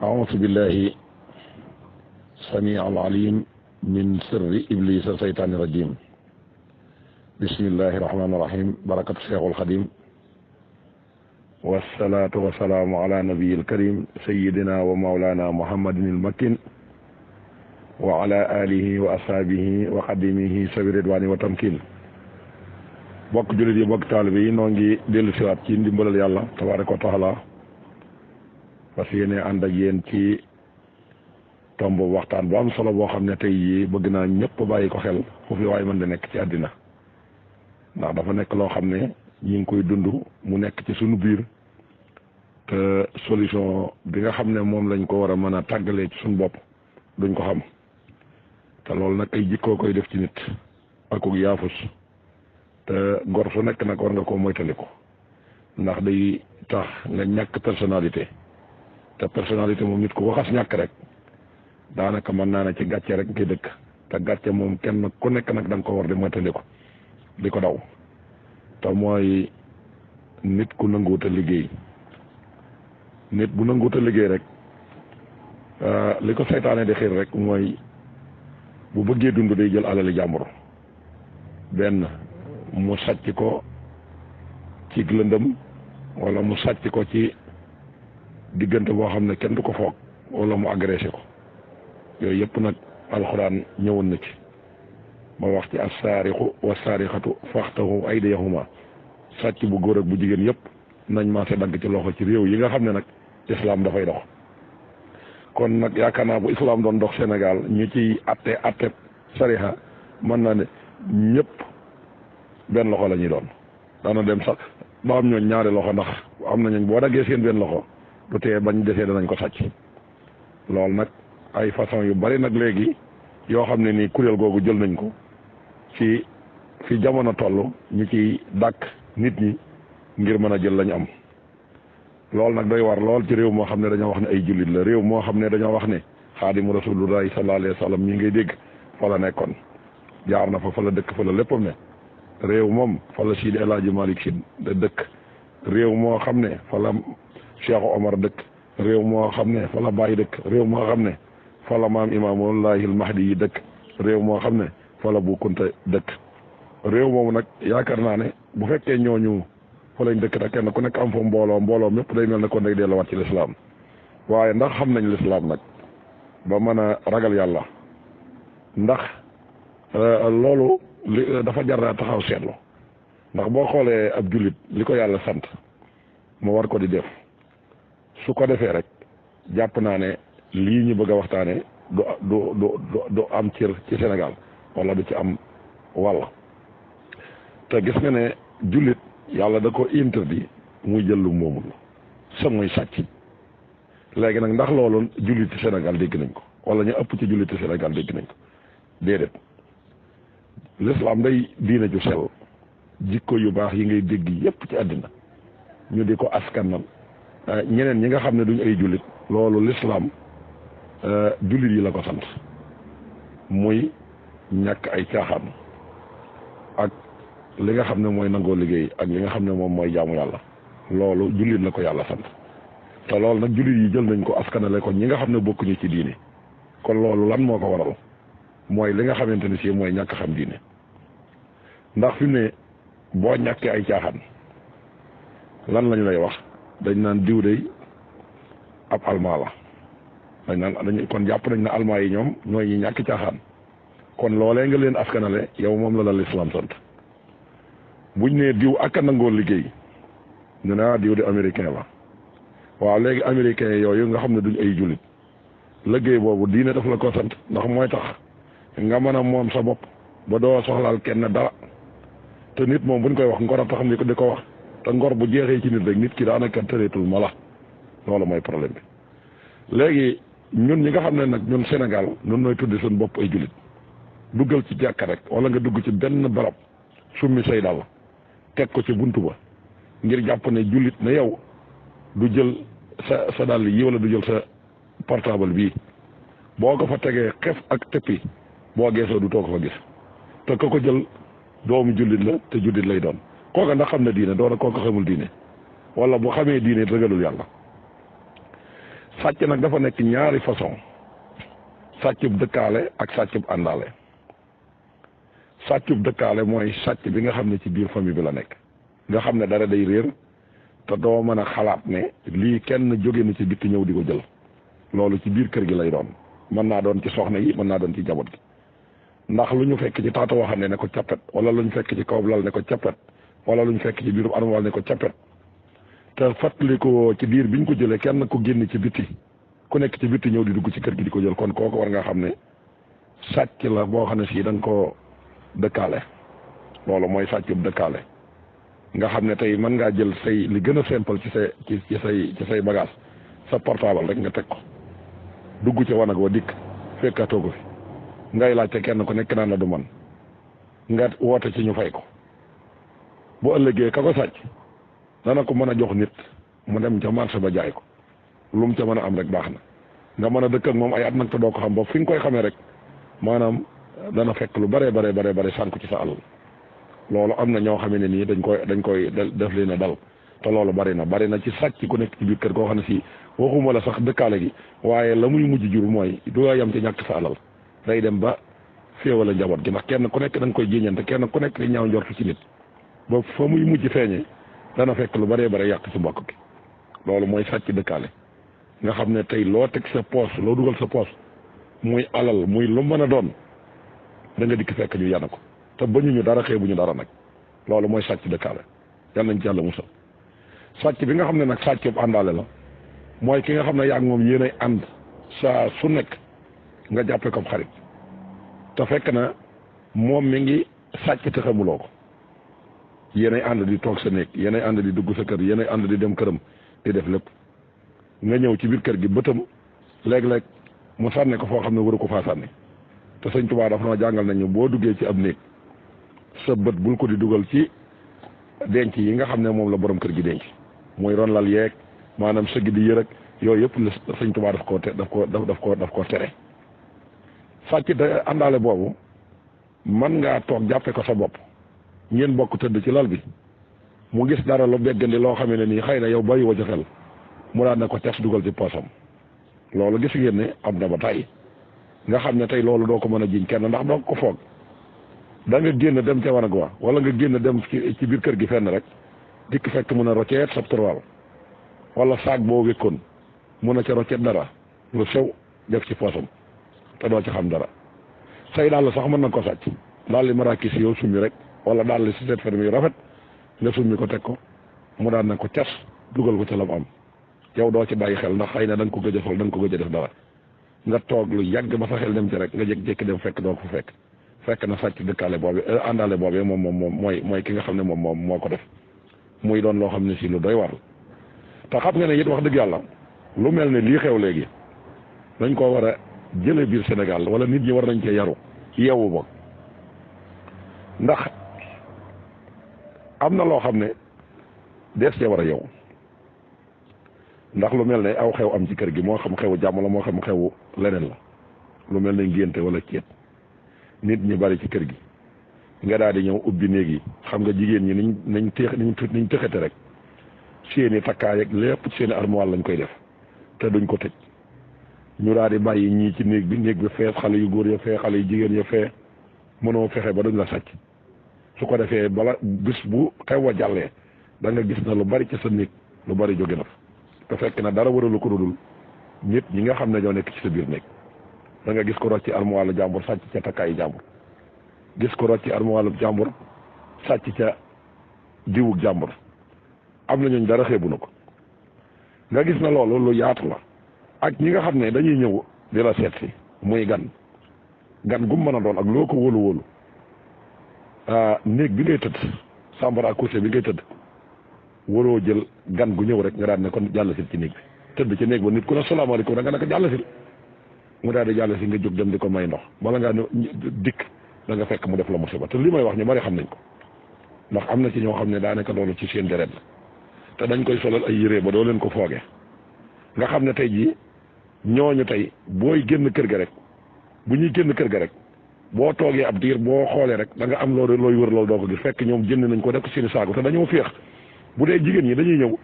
أعوذ بالله السميع العليم من سر إبليس الشيطان الرجيم بسم الله الرحمن الرحيم بركة الشيخ الخديم والصلاة والسلام على نبي الكريم سيدنا ومولانا محمد المكين وعلى آله وأصحابه وخديمه سبيل الرضوان والتمكين bokk jullit yi bokk taalibe yi noo ngi dellu siwaat ci ndimbalal yàlla tabaaraka wa taala parce que yéene ànd ak yéen ci tomb waxtaan bu am solo boo xam ne tey yi bëgg naa ñëpp bàyyi ko xel foofu waaye mën da nekk ci àddina ndax dafa nekk loo xam ne ñi ngi koy dund mu nekk ci sunu biir te solution bi nga xam ne moom lañ ko war a mën a tàggalee ci suñu bopp duñ ko xam te loolu nag ay jikkoo koy def ci nit akuk yaafus te gor su nekk nag war nga koo moytandiku ndax day tax nga ñàkk personnalité te personnalité moom nit ku ko xas ñàkk rek daanaka mën naa ne ci gàcce rek ngay dëkk te gàcce moom kenn ku nekk nag da nga ko war di moytandiku di ko daw te mooy nit ku nanguwut a liggéey nit bu nanguwut a liggéey rek li ko seytaane di xiir rek mooy bu bëggee dund day jël alali jàmbur benn mu sàcc ko ci lëndëm wala mu sàcc ko ci diggante boo xam ne kenn du ko foog wala mu agressé ko yooyu yëpp nag alxuraan ñëwoon na ci ma wax ci assaarixu wa saarixatu faxtahu aydiyahuma sàcc bu góor ak bu jigéen yëpp nañ maase dagg ci loxo ci réew yi nga xam ne nag islam dafay dox kon nag yaakaar naa bu islam doon dox Sénégal ñu ciy atte sariha mën naa ne ñëpp benn loxo la ñuy doon daana dem sax ba am ñooñ ñaari loxo ndax am nañu boo daggee seen benn loxo du tee bañ desee danañ ko sàcc loolu nag ay façon yu bari nag léegi yoo xam ne nii kuréel googu jël nañ ko ci fi jamono toll ñu ciy dàkk nit ñi ngir mën a jël lañu am loolu nag doy war lool ci réew moo xam ne dañoo wax ne ay jullit la réew moo xam ne dañoo wax ne xaadimu rasulullahi sallallahu alayhi wa sallam ñi ngay dégg fa la nekkoon jaar na fa la dëkk fa la léppam ne réew moom fa la Sidi El Hadji Malick Sy dëkk réew moo xam ne fa la Cheikh Omar dëkk réew moo xam ne fa la Baye dëkk réew moo xam ne fa la maam Imaamullahi al Mahdi yi dëkk réew moo xam ne fa la Bu Kunta dëkk réew moomu nag yaakaar naa ne bu fekkee ñooñu fa lañ dëkk nag kenn ku nekk am fa mbooloo mépp day mel ne kon day delluwaat ci lislaam waaye ndax xam nañ lislaam nag ba mën a ragal yàlla ndax loolu dafa jar taxaw seetlu ndax boo xoolee ab jullit li ko yàlla sant mu war ko di def su ko defee rek jàpp naa ne lii ñu bëgg a waxtaane du am cër ci Sénégal wala du ci am wàll te gis nga ne jullit yàlla da ko interdit muy jël lu moomul sa muy sàcc léegi nag ndax loolu julliti Sénégal dégg nañ ko wala ñu ëpp ci julliti Sénégal dégg nañ ko déedéet l'islam day diina ju sell jikko yu baax yi ngay dégg yépp ci àddina ñu di ko askanal ñeneen ñi nga xam ne duñ ay jullit loolu l'islam jullit yi la ko sant muy ñàkk ay caaxaan ak li nga xam ne mooy nangoo liggéey ak li nga xam ne moom mooy jaamu yàlla loolu jullit la ko yàlla sant te loolu nag jullit yi jël nañ ko askanale ko ñi nga xam ne bokkuñu ci diine kon loolu lan moo ko waral mooy li nga xamante ne si mooy ñàkk xam diine ndax fi mu ne boo ñàkkee ay caaxaan lan lañu lay wax dañ naan diw day ab almaa la dañ kon jàpp nañ ne almaa yi ñoom ñooy ñi ñàkk caaxaan kon loolee nga leen askanale yow moom la lislaam sant buñ ne diw ak a nangoo liggéey ñu ne diw de américain la waaw léegi américain yooyu nga xam ne duñ ay jullit liggéey boobu diine daf la ko sant ndax mooy tax nga mën a moom sa bopp ba doo soxlaal kenn dara te nit moom buñ koy wax ngor a tax ni ko di ko wax te ngor bu jeexee ci nit rek nit ki daanaka tëreetul ma la loolu mooy problème bi léegi ñun ñi nga xam ne nag ñun Sénégal ñun nooy tuddi suñu bopp ay jullit duggal ci jàkka rek wala nga dugg ci benn barab summi say dal teg ko ci buntu ba ngir jàpp ne jullit na yow du jël sa dàll yi wala du jël sa portable bii boo ko fa tegee xef ak teppi boo geesoo du too ko fa gis te ko jël doomu jullit la te jullit lay doon kooka ndax xam na diine doona kooka xamul diine wala bu xamee diine ragalul yàlla sàcc nag dafa nekk ñaari façon sàccub dëkkaale ak sàccub àndaale. sàccub dëkkaale mooy sàcc bi nga xam ne ci biir famille bi la nekk nga xam ne dara day réer te doo mën a xalaat ne lii kenn jóge na ci bitti ñëw di ko jël loolu ci biir kër gi lay doon mën naa doon ci soxna yi mën naa doon ci jaboot gi ndax lu ñu fekk ci taatu waxande ne ko cappet wala lu ñu fekk ci kaw lal ne ko cappet wala lu ñu fekk ci biirum armoire ne ko cappet te fàttali ko ci biir biñ ko jëlee kenn ku génn ci bitti ku nekk ci bitti ñëw di dugg ci kër gi di ko jël kon kooku war nga xam ne sàcc la boo xam ne sii da nga koo dëkkaale loolu mooy sàccub dëkkaale nga xam ne tey mën ngaa jël say li gën a simple ci say bagage sa portable rek nga teg ko dugg ci wanag wa dikk fekkatoo ko fi ngay laajte kenn ku nekk naan la du man nga woote ci ñu fay ko bu ëllëgee ka ko sàcc dana ko mën a jox nit mu dem ca marché ba jaay ko lu mu ca mën a am rek baax na nga mën a dëkk ak moom ay at nag te doo ko xam ba fi nga koy xamee rek maanaam dana fekk lu bare sànku ci sa alal loolu am na ñoo xam ne nii dañ koy def leen a dal te loolu bari na ci sàcc ku nekk ci biir kër goo xam ne si waxuma la sax dëkkaale gi waaye la muy mujj jur mooy du yam ci ñàkk sa alal day dem ba féewale njaboot gi ndax kenn ku nekk da nga koy jiiñante kenn ku nekk di ñaaw njortu ci nit ba fa muy mujj feeñee dana fekk lu bare yàq ci mbokk gi loolu mooy sàcc dëkkaale nga xam ne tey loo teg sa poos loo dugal sa poos muy alal muy lu mën a doon da nga dikk fekk ñu yana ko te bañuñu dara xeebuñu dara nag loolu mooy sàcc dëkkaale yal nañ ci yàlla musal sàcc bi nga xam ne nag sàcc bu àndaale la mooy ki nga xam ne yaa ngi moom yéenay ànd saa su nekk nga jàppe ko xarit te fekk na moom mi ngi sàcc te xamuloo ko yéenay ànd di toog sa néeg yéenay ànd di dugg sa kër yéenay ànd di dem këram di def lépp nga ñëw ci biir kër gi bëtam léeg-léeg mu sànne ko foo xam ne waru ko faa sànni te sëñ Tuubaa dafa noo jàngal nañu boo duggee ci ab néeg sa bët bul ko di dugal ci denc yi nga xam ne moom la borom kër gi denc muy ron lal yeeg maanaam sëgg di yërëg yooyu yëpp la sëñ Tuubaa daf koo tere sàcc te àndaale boobu man ngaa toog jàppe ko sa bopp ngeen bokk tëdd ci lal bi mu gis dara lu beggandi loo xam ne nii xëy na yow bàyyi woo ci xel mu daan na ko tes dugal ci poosam loolu gis ngeen ne am na ba tey nga xam ne tey loolu doo ko mën a jiñ kenn ndax doo ko foog da nga génn dem ca wanag wa wala nga génn dem ci biir kër gi fenn rek dikk fekk mun a rocceet sa turwaal wala saag boo wékkoon mun a ca rocceet dara lu sew def ci poosam te doo ci xam dara say daal sax mën na ko sàcc daal li marakis yow summi rek wala daal li si seet ferme yu rafet nga summi ko teg ko mu daan na ko cas dugal ko ca la mu am yow doo ci bàyyi xel ndax xëy na da nga ko gëj a sol da nga ko gëj a def dara nga toog lu yàgg ba sa xel dem ci rek nga jékki-jékki dem fekk doo ko fekk na sàcc dëkkaale boobu àndaale boobu moom mooy ki nga xam ne moom moo ko def muy doon loo xam ne si lu doy war te xam nga ne it wax dëgg yàlla lu mel ne lii xew léegi dañ koo war a jële biir Sénégal wala nit ñi war nañ cee yaru yeewu ba ndax am na loo xam ne dees cee war a yeewu ndax lu mel ne aw xew am ci kër gi moo xam xewu jàmm la moo xam xewu leneen la lu mel ne ngénte wala ceet nit ñi bari ci kër gi nga daal di ñëw ubbi néeg yi xam nga jigéen ñi niñ tëxate rek seeni takkaay ak lépp seeni armoire lañ koy def te duñ ko tëj ñu daal di bàyyi ñii ci néeg bi fees xale yu góor ya fee xale yu jigéen ya fee mënoo fexe ba duñ la sàcc su ko defee bala bis bu xew a jàllee da nga gis na lu bari ci sa néeg lu bari jóge na te fekk na dara waralu ko dul nit ñi nga xam ne ñoo nekk ci sa biir néeg da nga gis ko rocc ci armoire la jàmbur sàcc ca takkaayu jàmbur gis ko rocc ci armoire la jàmbur sàcc ca diwug jàmbur am na ñooñ dara xeebu na ko nga gis na loolu lu yaatu la ak ñi nga xam ne dañuy ñëw di la seet si muy gan gum mën a doon ak loo ko wóolu néeg bi ngay tëdd chambre à coucher bi ngay tëdd waroo jël gan gu ñëw rek nga daan ne kon jàll sil ci néeg bi tëdd ci néeg ba nit ku ne salaamaaleykum da nga ne ko jàll sil mu daal di jàll si nga jóg dem di ko may ndox bala ngaa dikk da nga fekk mu def la musiba te li may wax ñu bari xam nañ ko ndax am na ci ñoo xam ne daanaka loolu ci seen deret la te dañ koy solal ay yére ba doo leen ko foogee nga xam ne tey jii ñooñu tey booy génn kër ga rek bu ñuy génn kër ga rek boo toogee ab diir boo xoolee rek da nga am looy wër loolu doo ko gis fekk ñoom jënd nañ ko def ko seeni saagu te dañoo féex bu dee jigéen ñi dañuy ñëw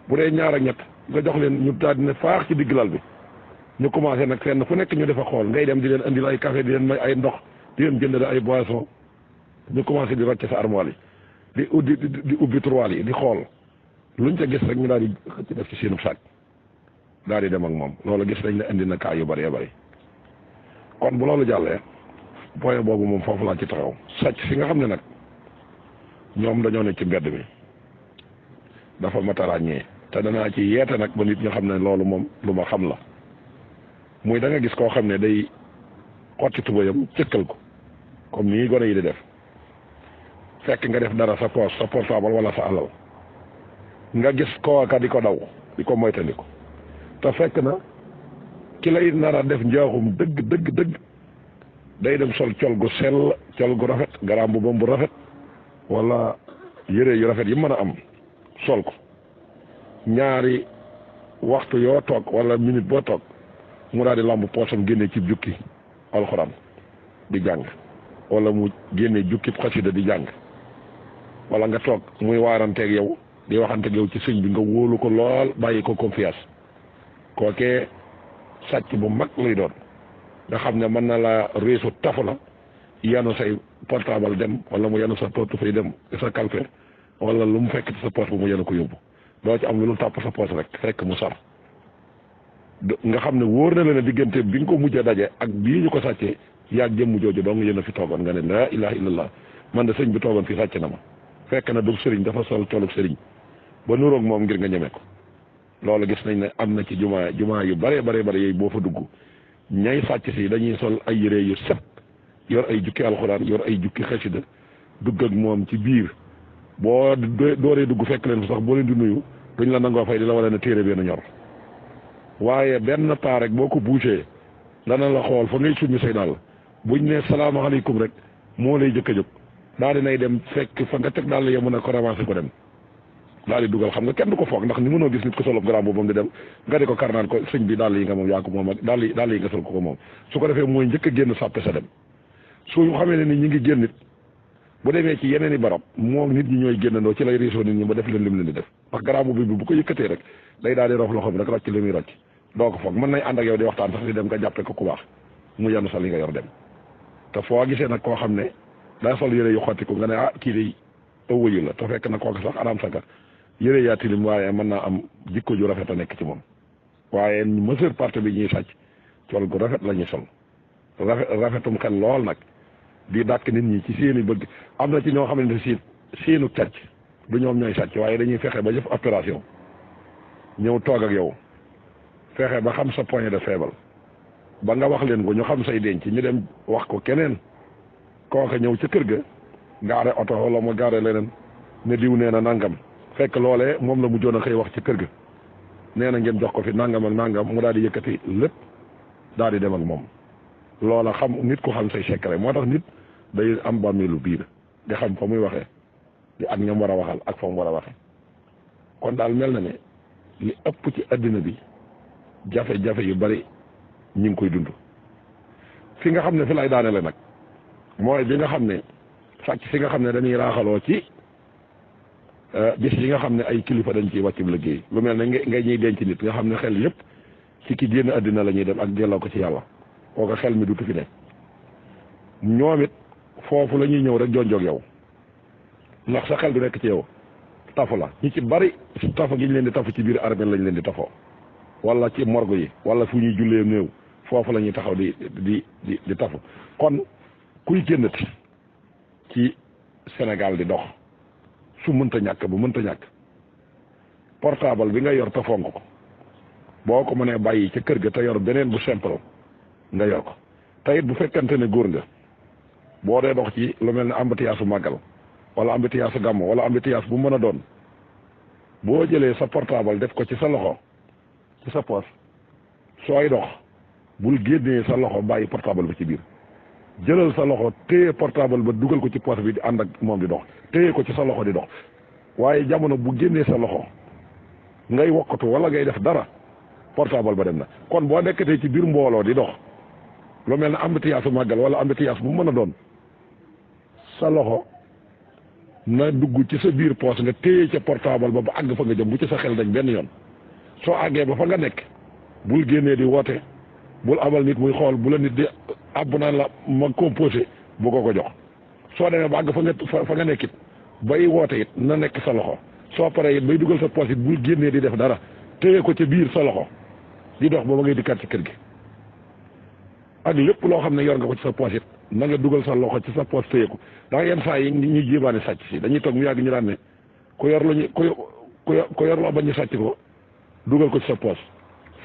bu dee ñaar ak ñett nga jox leen ñu daal di ne faax ci digg lal bi ñu commencé nag fenn fu nekk ñu defa xool ngay dem di leen andil ay café di leen may ay ndox di leen jëndal ay boisson ñu commencé di rocc sa armoire yi di ubbi tiroir yi di xool luñ ca gis rek ñu daal di xëcc def ci seenub sac daal di dem ak moom loolu gis nañ ne indi na kaa yu bëree bëri kon bu loolu jàllee point boobu moom foofu laa ci taxaw sàcc si nga xam ne nag ñoom dañoo ne ci mbedd mi dafa mat a ràññee te danaa ci yeete nag ba nit ñi xam ne loolu moom lu ma xam la muy da nga gis koo xam ne day xotti tubayam cëkkal ko comme nii gone yi di def fekk nga def dara sa poche sa portable wala sa alal nga gis kooka di ko daw di ko moytandiku te fekk na ki lay nar a def njaaxum dëgg day dem sol col gu sell col gu rafet garaam bu bam bu rafet wala yére yu rafet yi mën a am sol ko ñaari waxtu yoo toog wala minute boo toog mu daal di lamb poosam génne ci jukki alxuraan di jàng wala mu génne jukki xasida di jàng wala nga toog muy waaranteeg yow di waxanteeg yow ci sëñ bi nga wóolu ko lool bàyyi ko confiance kookee sàcc bu mag lay doon nga xam ne mën na la réseau tafu la yanu say portable dem wala mu yanu sa portefeuille dem sa calpe wala lu mu fekk ci sa poche bu mu yanu ko yóbbu doo ci am lu tàpp sa poche rek fekk mu sar nga xam ne wóor na la ne diggante bi nga ko mujj a daje ak bii ñu ko sàccee yaag jëmm jooju dong yéen a fi toogoon nga ne laa ilaha illallah man de sëñ bi toogoon fii sàcc na ma fekk na du sëriñ dafa sol colub sëriñ ba nuroog moom ngir nga ñeme ko loolu gis nañ ne am na ci jumaa yu bare yooyu boo fa dugg ñay sàcc si dañuy sol ay yére yu set yor ay jukki alxuraan yor ay jukki xasida dugg ak moom ci biir boo dooree dugg fekk leen fa sax boo leen di nuyu duñ la nangoo fay di la wala ne téere benn ñor waaye benn paa rek boo ko bouché dana la xool fa ngay summi say daal buñ ne salaamaaleykum rek moo lay jëkk a jóg daal di nay dem fekk fa nga teg daal la mën a ko ramassé ko dem daal di dugal xam nga kenn du ko foog ndax ni mënoo gis nit ko solo grand boobu di dem nga di ko karnaan ko sëñ bi daal yi nga moom yaa ko moom ak daal yi nga sol ko moom su ko defee mooy njëkk a génn sàppe sa dem su xamee ne ni ñi ngi génn nit bu demee ci yeneen i barab moo nit ñi ñooy génnandoo ci lay riisoo nit ñi ba def leen lim leen di def ndax grand boobu bi bu ko yëkkatee rek day daal di rof loxoom rek rocc li muy rocc doo ko foog mën nañ ànd ak yow di waxtaan sax di dem nga jàppe ko ku baax mu yenn sa li nga yor dem te foo gisee nag koo xam ne daa sol yére yu xottiku nga ne ah kii day ëwëyu la te fekk na kooku sax araam saka yére yaa tilim waaye mën naa am jikko ju rafet a nekk ci moom waaye majeure partie bi ñuy sàcc col gu rafet la ñuy sol rafetum xel lool nag di dàkk nit ñi ci seeni bëgg am na ci ñoo xamante ne si seenu càcc du ñoom ñooy sàcc waaye dañuy fexe ba def opération ñëw toog ak yow fexe ba xam sa point de faible ba nga wax leen ko ñu xam say denc ñu dem wax ko keneen kooka ñëw ca kër ga gaare oto wala mu gaare leneen ne diw nee na nangam fekk loolee moom la mujjoon a xëy wax ci kër ga nee na ngeen jox ko fi nangam ak nangam mu daal di yëkkati lépp daal di dem ak moom loola xam nit ku xam say secret moo tax nit day am bàmmeelu biir di xam fa muy waxee di ak ñam war a waxal ak fa mu war a waxee kon daal mel na ne li ëpp ci addina bi jafe-jafe yu bari ñi ngi koy dund fi nga xam ne fi lay daanele nag mooy bi nga xam ne sàcc si nga xam ne dañuy raaxaloo ci bis yi nga xam ne ay kilifa dañ ciy wàccub liggéey lu mel ne ngay ñuy denc nit nga xam ne xel yëpp ci ki génn àddina la ñuy dem ak delloo ko ci yàlla kooku xel mi dutu fi ne ñoom it foofu la ñuy ñëw rek jonjoog yow ndax sa xel du nekk ci yow tafu la ñi ci bari tafu gi ñu leen di tafu ci biir armée lañ leen di tafoo wala ci morgue yi wala fu ñuy jullee néew foofu la ñuy taxaw di tafu kon kuy génnati ci Sénégal di dox su mënta ñàkk bu mënta ñàkk portable bi nga yor te fonk ko boo ko mënee bàyyi ca kër ga te yor beneen bu simple nga yor ko te it bu fekkante ne góor nga boo dee dox ci lu mel ne embouteillage su màggal wala embouteillage su gàmmu wala embouteillage bu mën a doon boo jëlee sa portable def ko ci sa loxo ci sa poche sooy dox bul génnee sa loxo bàyyi portable ba ci biir jëlal sa loxo téye portable ba dugal ko ci poche bi di ànd ak moom di dox téye ko ci sa loxo di dox waaye jamono bu génnee sa loxo ngay wokkatu wala ngay def dara portable ba dem na kon boo nekkatee ci biir mbooloo di dox lu mel ne embouteillage su màggal wala embouteillage bu mën a doon sa loxo na dugg ci sa biir poche nga téye ca portable ba àgg fa nga jëm bu ci sa xel dañ benn yoon soo àggee ba fa nga nekk bul génnee di woote bul abal nit muy xool bu la nit di àbb naan la ma composé bu ko jox soo demee ba àgg fa nga nekkit bay woote it na nekk sa loxo soo paree it bay dugal sa poos it bul génnee di def dara téye ko ca biir sa loxo di dox ba ngay dikkaat ci kër gi ak lépp loo xam ne yor nga ko ci sa poos it na nga dugal sa loxo ci sa poos téye ko ndax yenn saa yi ñuy jébaane sàcc si dañuy toog mu yàgg ñu daan ne ku yor loo bañ ñu sàcc ko dugal ko ci sa poos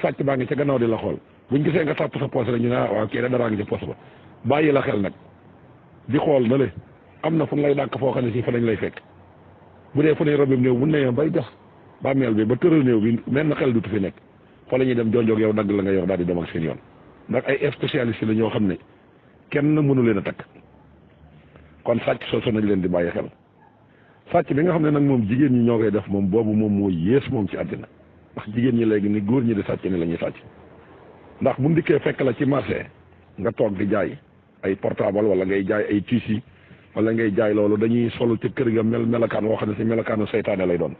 sàcc baa ngi ca gannaaw di la xool buñ gisee nga tàpp sa poos rek ñu ne waaw kii da daraa ngi ca poos ba bàyyi la xel nag di xool na le am na fu lay dàkk foo xam ne si fa lañ lay fekk bu dee fu ne robim néew bu ne bay gas bàmmeel bi ba tëral néew bi mel na xel dutu fi nekk fa la ñuy dem jonjoog yow dagg la nga yor daal di dem ak seen yoon ndax ay spécialiste la ñoo xam ne kenn mënu leen a takk kon sàcc soosu nañ leen di bàyyi xel sàcc bi nga xam ne nag moom jigéen ñi ñoo koy def moom boobu moom moo yées moom ci àddina ndax jigéen ñi léegi ni góor ñi di sàcc ni la ñuy sàcc ndax bu ndikkee fekk la ci marché nga toog di jaay ay portable wala ngay jaay ay tissu wala ngay jaay loolu dañuy solu ci kër ga melakaan woo xam ne si melakaanu seytaane lay doon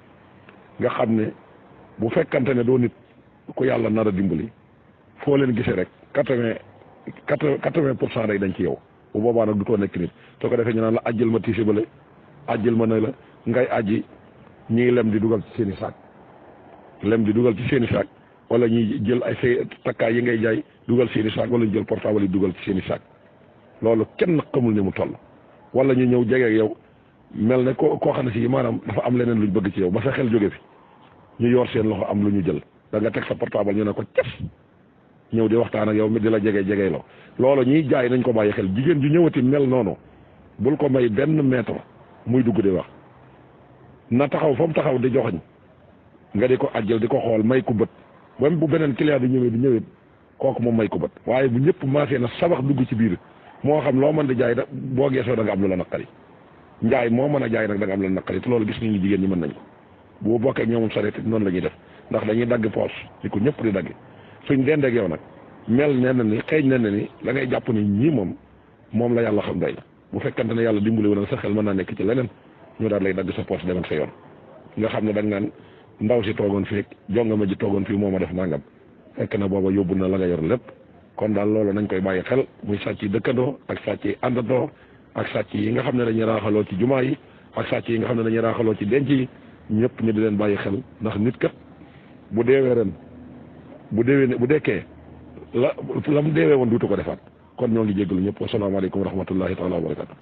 nga xam ne bu fekkante ne doo nit ku yàlla nar a dimbali foo leen gisee rek 80% day dañ ci yow bu boobaa nag du too nekk nit soo ko defee ñu naan la ajjal ma tissu bale ajjal ma ne la ngay aji ñiy lem di dugal ci seen i saak wala ñuy jël ay say takkaay yi ngay jaay dugal seen i saak wala ñu jël portable yi dugal ci seen i saak loolu kenn xamul ni mu toll wala ñu ñëw jege yow mel ne koo xam ne si maanaam dafa am leneen luñ bëgg ci yow ba sa xel jóge fi ñu yor seen loxo am lu ñu jël da nga teg sa portable ñu ne ko cef ñëw di waxtaan ak yow mi di la jege loo loolu ñuy jaay nañ ko bàyyi xel jigéen ju ñëwati mel noonu bul ko may benn mètre muy dugg di wax na taxaw fa mu taxaw di joxañ nga di ko ajjal di ko xool may ko bët même bu beneen client di ñëwee kooku moom may ko bët waaye bu ñëpp maasee na sabax dugg ci biir moo xam loo mën di jaay da boo geesoo da nga am lu la naqari njaay moo mën a jaay nag da nga am lu la naqari te loolu gis nañu jigéen ñi mën nañ ko boo bokkee ñoomum sareet noonu la ñuy def ndax dañuy dagg poos di ko ñëpp di dagg suñ dendeeg yow nag mel nee na ni xëy na ni la ngay jàpp ni ñii moom la yàlla xam doy na bu fekkante ne yàlla dimbali wu na sa xel mën naa nekk ci leneen ñu daal lay dagg sa poos dem ak sa yoon nga xam ne da nga naan ndaw si toogoon fii jongama ji toogoon fii moo ma def nangam fekk na booba yóbbu na la nga yor lépp kon daal loolu nañ koy bàyyi xel muy sàcc yi dëkkandoo ak sàcc yi àndandoo ak sàcc yi nga xam ne dañuy raaxaloo ci jumaa yi ak sàcc yi nga xam ne dañuy raaxaloo ci denc yi ñëpp ñu di leen bàyyi xel ndax nit kat bu deewee ren bu dekkee la mu deewee woon duutu ko defaat kon ñoo ngi jéggalu ñëpp wasalaamaaleykum wa rahmatullahi taala wa barakatu